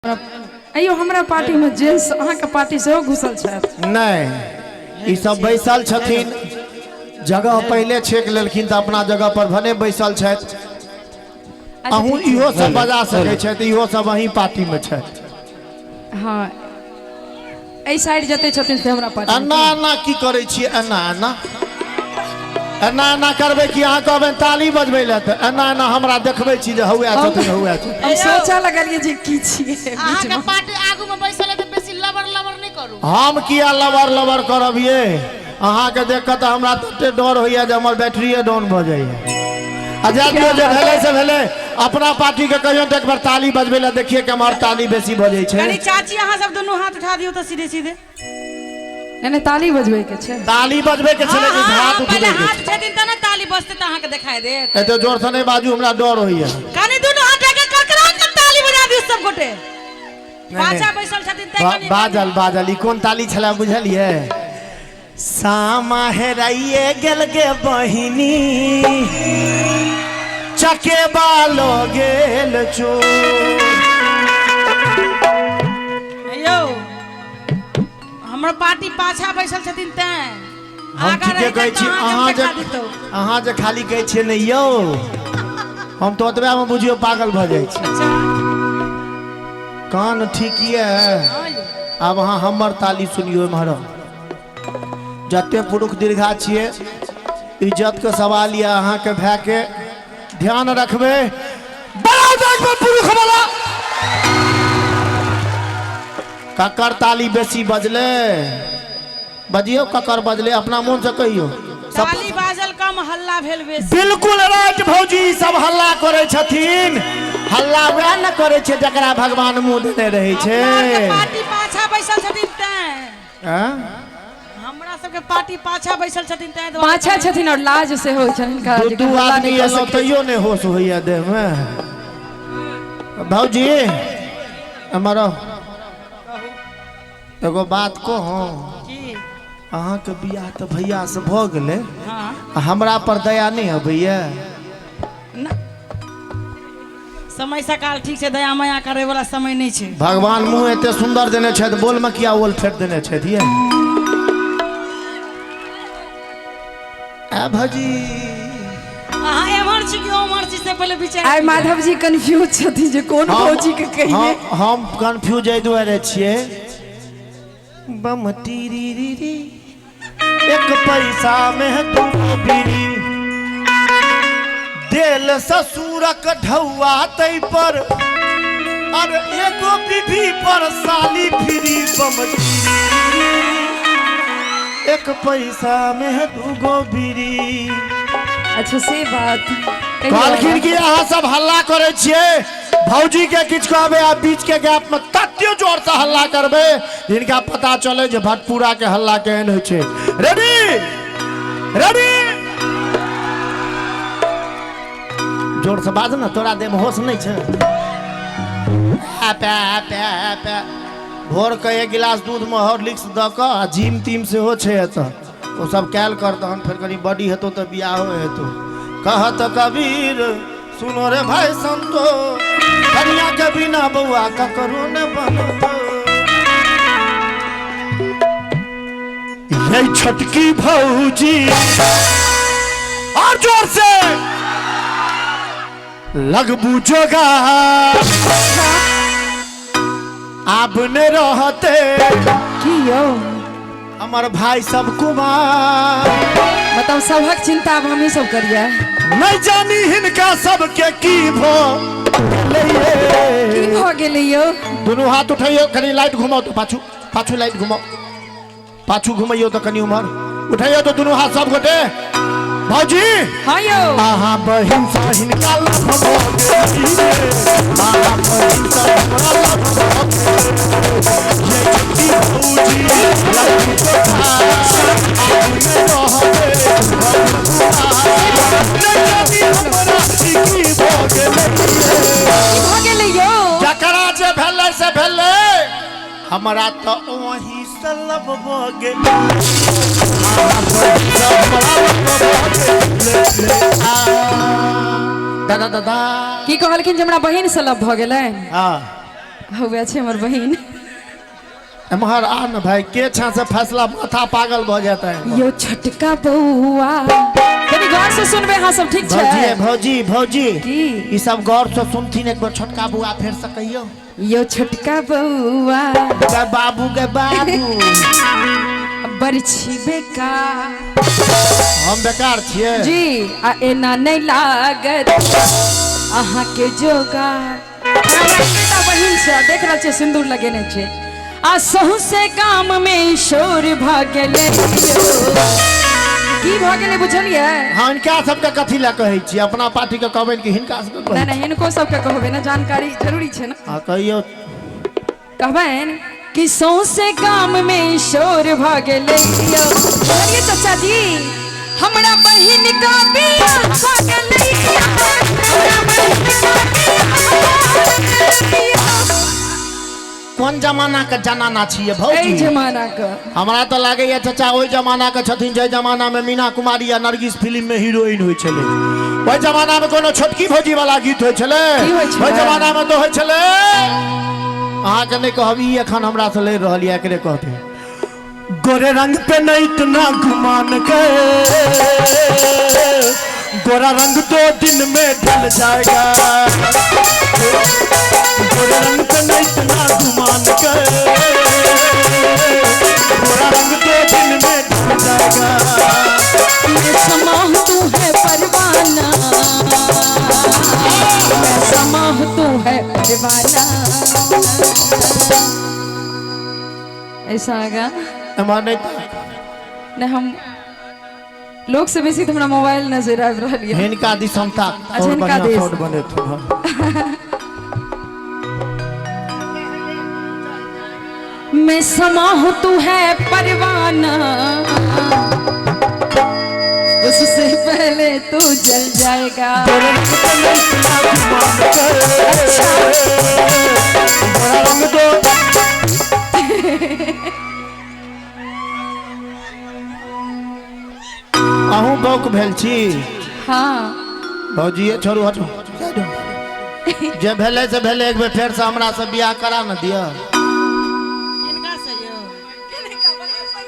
अयो हमरा पार्टी में जेंट्स अहाँ के पार्टी से घुसल छथि नहीं, ई सब बैसल छथिन, जगह पहले छेक लेलखिन त अपना जगह पर भने बैसल छथि। अहूँ इहो सब बजा सकै छथि, इहो सब अहीं पार्टी में छथि। हाँ ए साइड जते छथिन से हमरा पार्टी एना एना की करै छी? एना एना एना एना करबै कि अहाँ कहबै ताली बजबै ले? त एना एना हमरा देखबै छी जे हौया छथिन हौया छथिन। हम सोचा लगलिए जे की छिए अहाँ के पार्टी आगू में बैसल है त बेसी लबर लबर नहीं करू। हम किया लबर लबर करब ये? अहाँ के देख के त हमरा तते डर होइया जे हमर बैटरीए डाउन भ जाइए। आजाद जो जे भेले से भेले, अपना पार्टी के कहियो त एक बार ताली बजबै ले देखिए कि हमर ताली बेसी बजै छै। कनी चाची अहाँ सब दोनों हाथ उठा दियो त सीधे सीधे। एने ताली बजबै के छै, ताली बजबै के छले कि हाथ पहले उठबै हाथ के? उठेतिन त ना ताली बजते त अहाँ के दिखाई देत। एते जोर से नहीं बाजू, हमरा डर होइया। कनी दोनों हाथ के करकरा के ताली बजा दियो सब गोटे। पाछा बैसल छथिन त कनी बाजल बाजल ई कोन ताली छला बुझलिए? सामा हेराइए गेल गे बहिनी, चके बालो गेल चोर। अयो हमर पार्टी पाछा बैसल छथिन त हम ठीके कहै छी, अहाँ जे खाली कहै छियै नहीं यौ, हम तो ओतबे में बुझियो पागल भ जाइ छी। कान ठीक ये? अब अहाँ हमर ताली सुनियो इम्हर। जते पुरुष दीर्घा छिए, इज्जत के सवाल ये, अहाँ के भाई के ध्यान रखबे। पुरुष वाला ककर ताली बेसी बजले? बजियो ककर बजले, अपना मुंह से कहियो। ताली बाजल कम हल्ला भेल बेसी। बिल्कुल राइट भौजी, सब हल्ला करे छथिन। हल्ला वह न करे छे जकरा भगवान मुंह देने रहे छे। पार्टी पाछा बैसल छथिन त हां, हमरा सबके पार्टी पाछा बैसल छथिन त पाछा छथिन और लाज से होय छन का दू आदमी एलो तइयो ने होश होइया देह में। भौजी हमारा एगो बात कहो, अहाँ के बियाह तो भैया से भ गेले, हमरा पर दया नहीं अबैया? समय सकाल ठीक से दया माया करे वाला समय नहीं छे। भगवान मुंह एते सुंदर देने छे, बोल में किया ओल फेंक देने छे ये? आ भौजी अहाँ एमर छी कि ओमर छी से पहले विचार। आइ माधव जी कंफ्यूज छथि जे कोन भौजी के कहिए। हम कंफ्यूज ए दुआरे छिए, बम टीरी री री एक पैसा में दू बीड़ी, देल ससुरक ढौआ तै पर, और एगो बीबी पर साली फ्री। बम एक पैसा में दूगो बीड़ी। अच्छा से बात कहलखिन कि अहाँ सब हल्ला करे छिए, भौजी के किछ कहबे आ बीच के गैप में तत्यो जोर से हल्ला करबे, इनका पता चले जे भटपूरा के हल्ला केहन होय छे। रेडी रेडी, जोर से बाज ना, तोरा दे में होश नहीं छे। भोर के एक गिलास दूध में हॉर्लिक्स द क जिम टीम से हो छे त ओ सब कैल कर दहन, फिर कनी बॉडी हेतो त बियाह हेतो। कहत कबीर सुनो रे भाई संतो, कन्या के बिना बउआ का करो न बनो। ये छटकी भौजी और जोर से लगबू जोगा, आपने रहते की यो हमार भाई सब कुमार। बताओ सबक चिंता अब हम ही सब करिए। नहीं जानी हिनका सबके की भो की भ गेलै यो? दोनों हाथ उठाइयो, कनी लाइट घुमाओ तो पाछू पाछू लाइट घुमाओ, पाछू घुमाइयो तो कनी उमर उठाइयो तो दोनों हाथ सब गोटे। भौजी हां यो आहा बहिन सा हिनका लभ भ गेली, आहा बहिन सा हमरा लभ भ गेली। ये छठी भौजी लगी तो था, आपने रहबे नहीं हमरा की भ गेलै यो? जकरा जे भेलै से भेलै, हमरा तो वही से लब भ गेली। दादा दादा की कहलखिन जे हमरा बहिन से लब भ गेलै? हां हुए छे हमर बहिन। एम्हर आ न भाई के छा से फैसला माथा पागल भ जाता है। यो छोटका बउआ कनी गौर से सुनबे हाँ सब ठीक छे। भौजी भौजी की ई सब गौर से सुनथिन एक बार छोटका बुआ फेर से कहियो। यो छोटका बउआ के बाबू बरछी बेकार हम बेकार छिए जी आ एना नहीं लागत अहाँ के जोगा। बेटा बहिन से देख रहा छे सिंदूर लगेने छे आ सहु से काम में शोर भागले की भागले बुझलिए। हां इनका सबके कथि ला कहै छी अपना पार्टी के कहबे कि हिनका सबके कहै। नहीं इनको सबके कहबे ना जानकारी जरूरी छे ना। हां कहियो कहबेन कि सहु से काम में शोर भागले बोलिए चाचा जी हमरा बहिन का बियाह भागले हमरा बहिन का कौन जमाना के जनाना छिए भौजी। जमाना का हमरा तो लागे या चाचा ओई जमाना के छथिन जे जमाना में मीना कुमारी या नरगिस फिल्म में हीरोइन होय छले। ओई जमाना में कोनो छोटकी भौजी वाला गीत होय छले। ओई जमाना में तो होय छले अहाँ के नहीं कहबी एखन हमरा से ले रहल या एकरे कहते गोरे रंग पे नहीं इतना गुमान के गोरा रंग 2 दिन में ढल जाएगा। गोरे रंग पे नहीं इतना गुमान के गोरा रंग 2 दिन में ढल जाएगा। ये समाह तू है परवाना मैं समाह तू है परवाना ऐसा आगा न हम लोग से बेसी तो हमरा मोबाइल नजर आब रहल है। हिनका दिसमता और बढ़िया फोटो बने थो। मैं समाह तू है परवाना उससे पहले तू जल जाएगा। अहूँ बौक भेल छी। हाँ भौजी छोड़ू हटो जे भेले से भेले एक बेर फेर से हमरा से बियाह करा न दिया। किनका से यो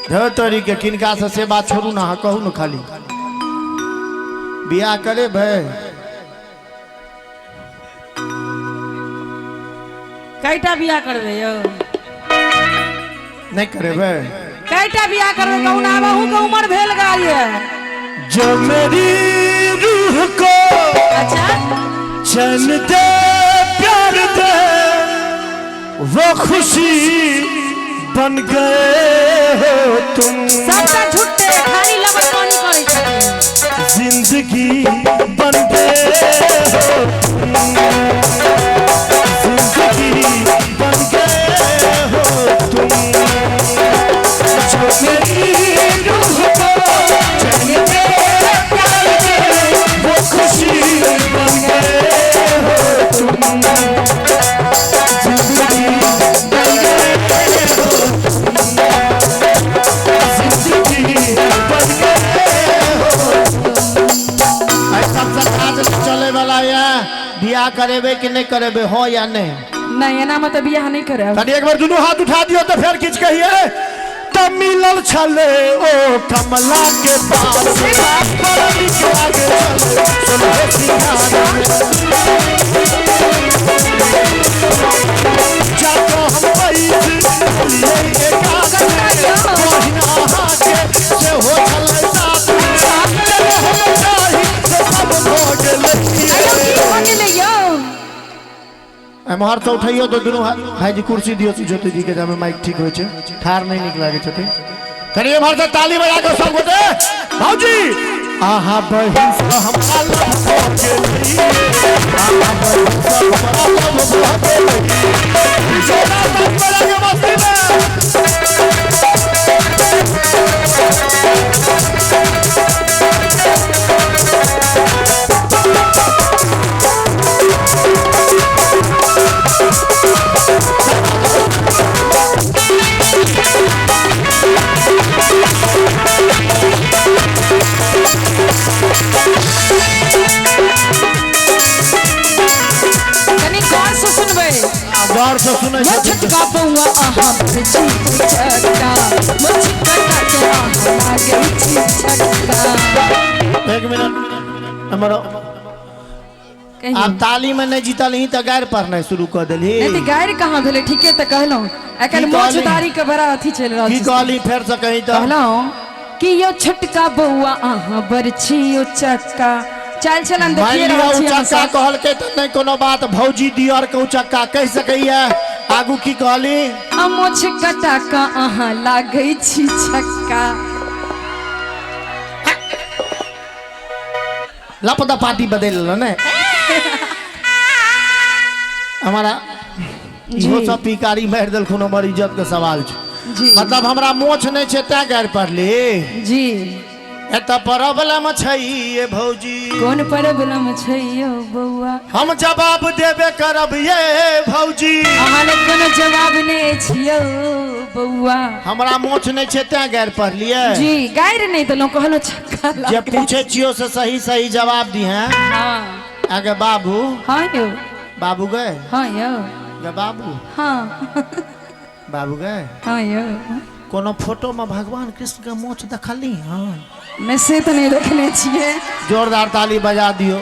धर तोरी के किनका से बात छोड़ू ना कहू न खाली बियाह करे भाई। कैटा बियाह करबे यो नहीं करे भाई कैटा बियाह करबे कहू ना बहू के उम्र भेल गई है। जो मेरी रूह को अच्छा चैन दे प्यार दे वो खुशी बन गए हो तुम। सबटा झूठे खाली लबर पानी करे छथिन। जिंदगी बन गए हो तुम। जिंदगी बन गए हो तुम। जो मेरी रूह को चैन दे प्यार दे वो खुशी बन गए हो तुम। जिंदगी बन गए हो तुम। जिंदगी बन गए हो तुम। ऐसा सब चले वाला है बियाह करेबे कि नहीं करेबे हो या नहीं एना मत बियाह नहीं करे। तनी एक बार दोनों हाथ उठा दियो तो फिर किछ कहिए त मिलल छले ओ कमला के पास बड़ी के आगे चले सुनो सिंगार जातो हम बैठ लिए एकांत बहिना हाथे से हो चले साथ चले हम चाही से सब हो गेले यो एमहर से उठाइयो तो दोनों हाथ भाई जी कुर्सी दियो ज्योति जी के जामे माइक ठीक होय छे ठार नहीं निक लागे छथिन। कनी एमहर से ताली बजा के सब गोटे भौजी आहा बहिन से हमरा लव हो गेली। आहा बहिन से हमरा लव हो गेली। जोड़ा तक बजा के मस्ती में गौर गौर से सुने यो छटका बउआ आहा बरछी चक्का मोछ कटा के आहा लागे छी छक्का। एक मिनट हमारा कहीं आप ताली में नहीं जीतल ही तो गायर पढ़ना शुरू कर दिली। नहीं तो गायर कहाँ भेले ठीके तो कहलौं एखन की कहली? मोछदारी के बड़ा अथी चल रहल की छै। कहली फेर से कहीं तो कहलौं कि यो छटका बउआ आहा बरछी यो चक्का चल चलन मान देखिए लिया रहल छी उचक्का हम कहल के तो नहीं कोनो बात भौजी दियर के उचक्का कह सकैया। आगू की कहली मोछ कटा का आहा लागे छी छक्का। लपदा पार्टी बदल ने हमारा इहो जी। सब पिकारी मार देलखुन हमर इज्जत के सवाल छै। जी मतलब हमरा मोछ नहीं छै तै गायर पढ़ली। जी एता प्रॉब्लम छै ये भौजी। कौन प्रॉब्लम छै यो बउआ? हम जवाब देबे करब ये भौजी। अहाँ कोनो जवाब नहीं छियो बउआ। हमरा मोछ नहीं छै तै गायर पढ़लिए। जी गायर नहीं देलो कहलो छक्का जे लागे। पूछे छियो से सही सही जवाब दी हैं। हां आगे बाबू हां यो बाबू गए हां यो गे बाबू हां बाबू गए हां यो कोनो फोटो में भगवान कृष्ण के मोछ देखली हां? मैं से तो नहीं देखने छिए। जोरदार ताली बजा दियो।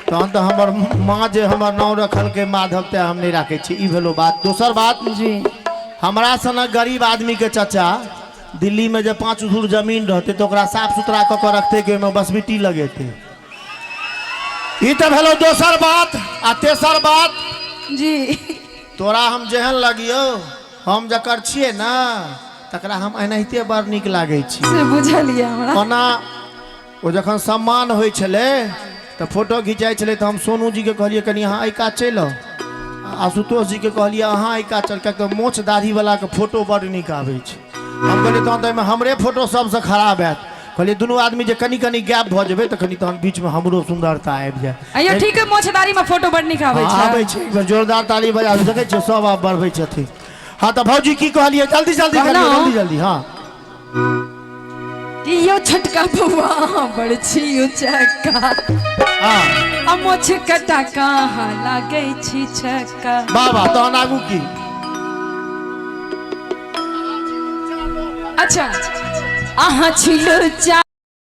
तहन तो हमर माँ जे हमर नाम रखल के माधव ते हम नहीं राखे छी ई भेलो बात। दोसर बात जी हमरा सनक गरीब आदमी के चाचा दिल्ली में जब 5 धूर जमीन रहते तो ओकरा साफ सुथरा क के रखते के में बस मिट्टी लगेते। ई तो भेलो दोसर बात। आ तेसर बात जी तोरा हम जेहन लगियो हम जकर छिए ना तकरा हम एनाहिते बड़ नीक लागे छी। से बुझलिए हमरा। ओना ओ जखन सम्मान होइ छले तो फोटो घिंचाई छले तो हम सोनू जी के कहलिए कनी अहाँ एहि कात चलि आउ। आशुतोष जी के कहलिए अहाँ एहि कात चल के मोछ दाढ़ी वाला के फोटो बड़ नीक आबै छै। हम कहलिए तहन तो एहिमे हमरे फोटो सबसे खराब हैत। कहलिए दुनू आदमी जे कनी कनी गैप भऽ जेबै तऽ कनी तहन बीच में हमरो सुंदरता आबि जाय। अयो ठीक है मोछदारी में फोटो बड़ निक आबै छै। आबै छै। एक बेर जोरदार ताली बजा सकै छियै सब आब बढ़बै छथिन। हाँ तो भौजी की कहलिए जल्दी जल्दी करिए जल्दी जल्दी। हाँ कि यो छटका बउआ आहा बरछी यो चक्का हाँ मोछ कटा का आहा लागे छी छक्का। बाबा तहन आगू की अच्छा आहा छिलो चा